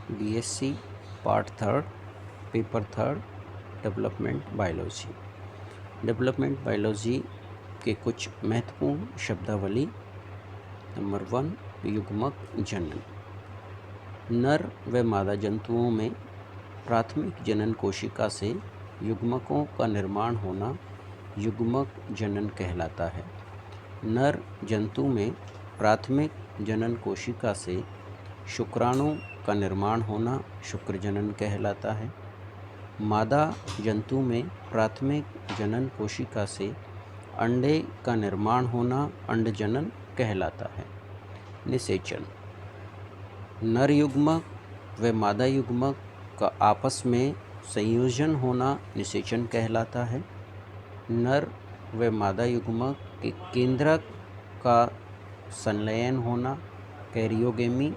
BSc part third paper third development biology. Development biology के कुछ महत्वपूर्ण शब्दावली। नंबर 1, युग्मक जनन। नर व मादा जंतुओं में प्राथमिक जनन कोशिका से युग्मकों का निर्माण होना युग्मक जनन कहलाता है। नर जंतु में प्राथमिक जनन कोशिका से शुक्राणु का निर्माण होना शुक्र जनन कहलाता है। मादा जंतु में प्राथमिक जनन कोशिका से अंडे का निर्माण होना अंड जनन कहलाता है। निषेचन। नर युग्मक व मादा युग्मक का आपस में संयोजन होना निषेचन कहलाता है। नर व मादा युग्मक के केंद्रक का संलयन होना कैरियोगेमी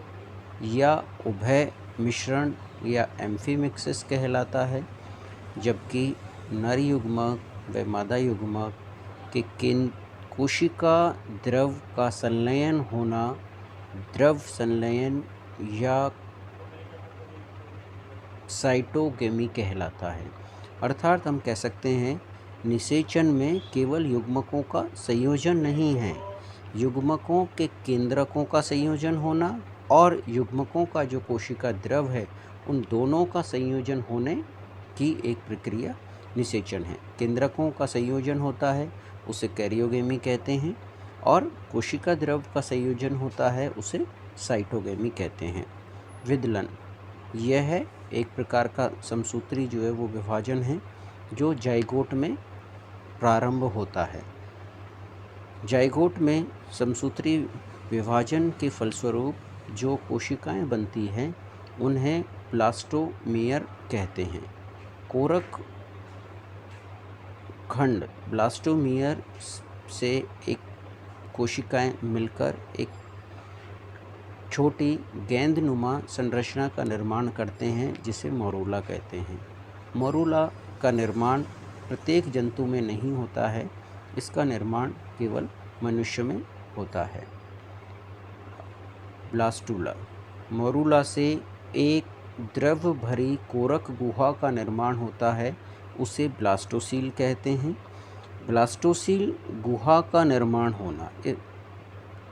या उभय मिश्रण या एम्फीमिक्सिस कहलाता है, जबकि नर युग्मक व मादा युग्मक के कोशिका द्रव का संलयन होना द्रव संलयन या साइटोगेमी कहलाता है। अर्थात हम कह सकते हैं निषेचन में केवल युग्मकों का संयोजन नहीं है, युग्मकों के केंद्रकों का संयोजन होना और युग्मकों का जो कोशिका द्रव है उन दोनों का संयोजन होने की एक प्रक्रिया निषेचन है। केंद्रकों का संयोजन होता है उसे कैरियोगेमी कहते हैं और कोशिका द्रव का संयोजन होता है उसे साइटोगेमी कहते हैं। विदलन, यह है एक प्रकार का समसूत्री जो है वो विभाजन है जो जाइगोट में प्रारंभ होता है। जाइगोट में समसूत्री विभाजन के फलस्वरूप जो कोशिकाएं बनती हैं उन्हें ब्लास्टोमियर कहते हैं। कोरक खंड ब्लास्टोमियर से एक कोशिकाएं मिलकर एक छोटी गेंदनुमा संरचना का निर्माण करते हैं जिसे मोरूला कहते हैं। मोरूला का निर्माण प्रत्येक जंतु में नहीं होता है, इसका निर्माण केवल मनुष्य में होता है। ब्लास्टूला, मोरूला से एक द्रव भरी कोरक गुहा का निर्माण होता है, उसे ब्लास्टोसील कहते हैं। ब्लास्टोसील गुहा का निर्माण होना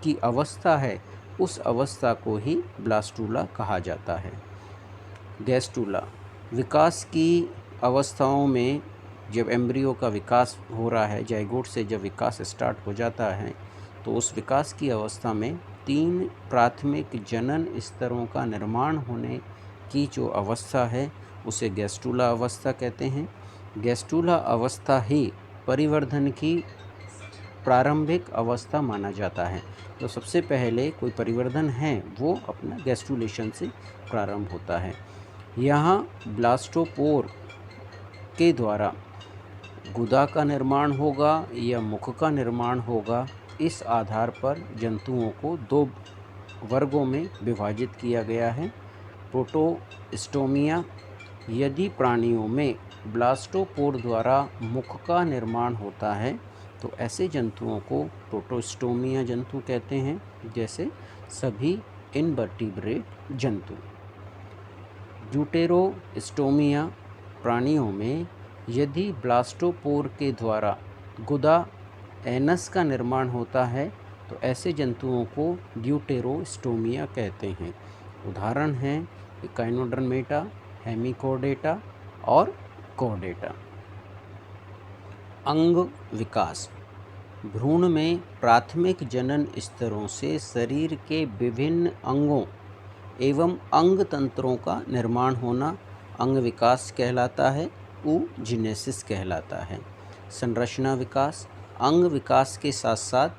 की अवस्था है, उस अवस्था को ही ब्लास्टूला कहा जाता है। गैस्टूला, विकास की अवस्थाओं में जब एम्ब्रियो का विकास हो रहा है, जाइगोट से जब विकास स्टार्ट हो जाता है तो उस विकास की अवस्था में 3 प्राथमिक जनन स्तरों का निर्माण होने की जो अवस्था है उसे गैस्टूला अवस्था कहते हैं। गैस्टूला अवस्था ही परिवर्धन की प्रारंभिक अवस्था माना जाता है। तो सबसे पहले कोई परिवर्धन है वो अपना गैस्टूलेशन से प्रारंभ होता है। यहाँ ब्लास्टोपोर के द्वारा गुदा का निर्माण होगा या मुख का निर्माण होगा, इस आधार पर जंतुओं को 2 वर्गों में विभाजित किया गया है। प्रोटोस्टोमिया, यदि प्राणियों में ब्लास्टोपोर द्वारा मुख का निर्माण होता है तो ऐसे जंतुओं को प्रोटोस्टोमिया जंतु कहते हैं, जैसे सभी इनवर्टिब्रेट जंतु। ड्यूटेरोस्टोमिया, प्राणियों में यदि ब्लास्टोपोर के द्वारा गुदा एनस का निर्माण होता है तो ऐसे जंतुओं को ड्यूटेरोस्टोमिया कहते हैं। उदाहरण हैं इकाइनोडर्मेटा, हेमिकोडेटा और कोडेटा। अंग विकास। भ्रूण में प्राथमिक जनन स्तरों से शरीर के विभिन्न अंगों एवं अंग तंत्रों का निर्माण होना अंग विकास कहलाता है, ऊजिनेसिस कहलाता है। संरचना विकास। अंग विकास के साथ साथ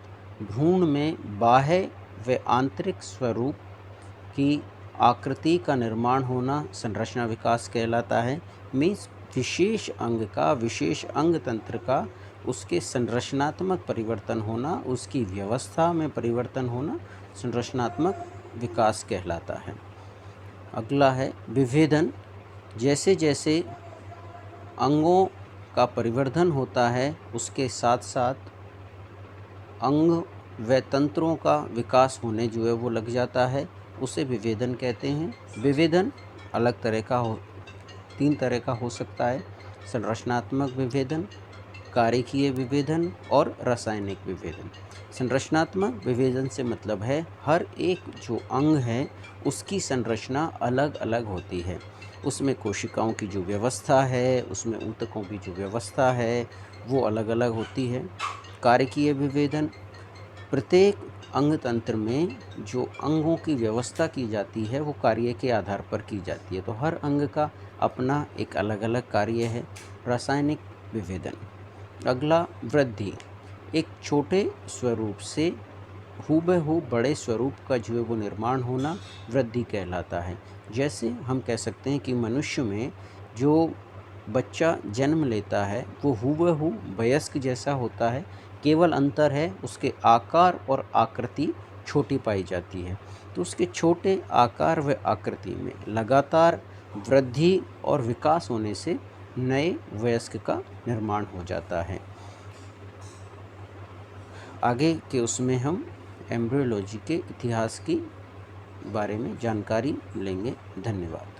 भ्रूण में बाह्य व आंतरिक स्वरूप की आकृति का निर्माण होना संरचना विकास कहलाता है। मीन्स विशेष अंग का, विशेष अंग तंत्र का उसके संरचनात्मक परिवर्तन होना, उसकी व्यवस्था में परिवर्तन होना संरचनात्मक विकास कहलाता है। अगला है विभेदन। जैसे जैसे अंगों का परिवर्धन होता है उसके साथ साथ अंग व तंत्रों का विकास होने जो है वो लग जाता है, उसे विभेदन कहते हैं। विभेदन अलग तरह का हो 3 तरह का हो सकता है: संरचनात्मक विभेदन, कार्यकीय विभेदन और रासायनिक विभेदन। संरचनात्मक विभेदन से मतलब है हर एक जो अंग है उसकी संरचना अलग अलग होती है। उसमें कोशिकाओं की जो व्यवस्था है, उसमें ऊतकों की जो व्यवस्था है, वो अलग अलग होती है। कार्यकीय विभेदन, प्रत्येक अंग तंत्र में जो अंगों की व्यवस्था की जाती है वो कार्य के आधार पर की जाती है, तो हर अंग का अपना एक अलग अलग कार्य है। रासायनिक विभेदन। अगला, वृद्धि। एक छोटे स्वरूप से हूबहू बड़े स्वरूप का जो है वो निर्माण होना वृद्धि कहलाता है। जैसे हम कह सकते हैं कि मनुष्य में जो बच्चा जन्म लेता है वो हूबहू वयस्क जैसा होता है, केवल अंतर है उसके आकार और आकृति छोटी पाई जाती है। तो उसके छोटे आकार व आकृति में लगातार वृद्धि और विकास होने से नए वयस्क का निर्माण हो जाता है। आगे के उसमें हम एम्ब्रियोलॉजी के इतिहास की बारे में जानकारी लेंगे। धन्यवाद।